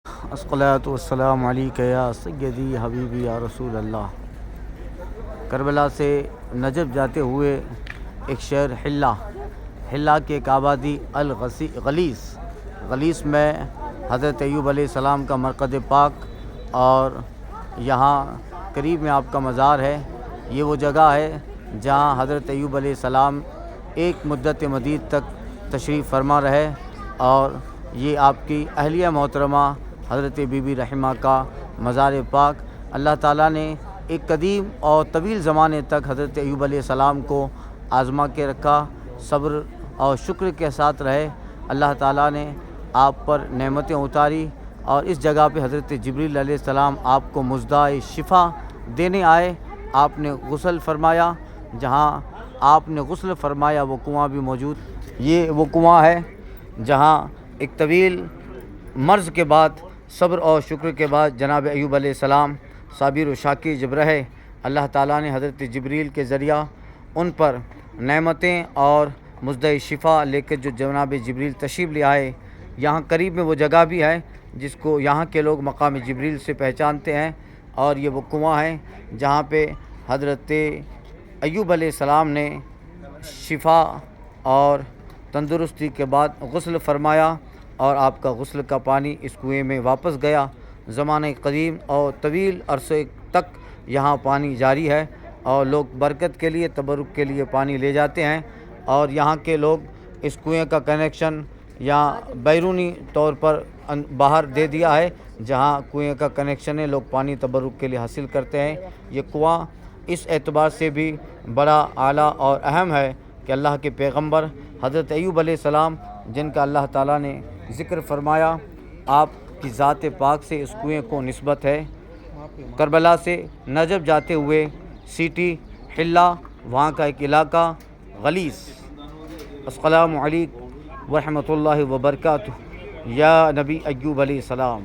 الصلاۃ والسلام علیک یا سیدی حبیبی یا رسول اللہ۔ کربلا سے نجف جاتے ہوئے ایک شہر حلہ کی ایک آبادی غلیس میں حضرت ایوب علیہ السلام کا مرقد پاک، اور یہاں قریب میں آپ کا مزار ہے۔ یہ وہ جگہ ہے جہاں حضرت ایوب علیہ السلام ایک مدت مدید تک تشریف فرما رہے، اور یہ آپ کی اہلیہ محترمہ حضرت بی بی رحمہ کا مزار پاک۔ اللہ تعالیٰ نے ایک قدیم اور طویل زمانے تک حضرت ایوب علیہ السلام کو آزما کے رکھا، صبر اور شکر کے ساتھ رہے۔ اللہ تعالیٰ نے آپ پر نعمتیں اتاری، اور اس جگہ پہ حضرت جبریل علیہ السلام آپ کو مژدہ شفا دینے آئے۔ آپ نے غسل فرمایا، جہاں آپ نے غسل فرمایا وہ کنواں بھی موجود۔ یہ وہ کنواں ہے جہاں ایک طویل مرض کے بعد، صبر اور شکر کے بعد، جناب ایوب علیہ السلام صابر و شاکر جب رہے، اللہ تعالیٰ نے حضرت جبریل کے ذریعہ ان پر نعمتیں اور مژدہ شفا لے کر جو جناب جبریل تشریف لے آئے۔ یہاں قریب میں وہ جگہ بھی ہے جس کو یہاں کے لوگ مقام جبریل سے پہچانتے ہیں، اور یہ وہ کنواں ہے جہاں پہ حضرت ایوب علیہ السلام نے شفا اور تندرستی کے بعد غسل فرمایا، اور آپ کا غسل کا پانی اس کنویں میں واپس گیا۔ زمانہ قدیم اور طویل عرصے تک یہاں پانی جاری ہے، اور لوگ برکت کے لیے، تبرک کے لیے پانی لے جاتے ہیں، اور یہاں کے لوگ اس کنویں کا کنیکشن یا بیرونی طور پر باہر دے دیا ہے، جہاں کنویں کا کنیکشن ہے، لوگ پانی تبرک کے لیے حاصل کرتے ہیں۔ یہ کنواں اس اعتبار سے بھی بڑا اعلیٰ اور اہم ہے کہ اللہ کے پیغمبر حضرت ایوب علیہ السلام، جن کا اللہ تعالیٰ نے ذکر فرمایا، آپ کی ذات پاک سے اس کنویں کو نسبت ہے۔ کربلا سے نجف جاتے ہوئے سٹی حلہ، وہاں کا ایک علاقہ غلیس۔ السلام علیکم ورحمۃ اللہ وبرکاتہ یا نبی ایوب علیہ السلام۔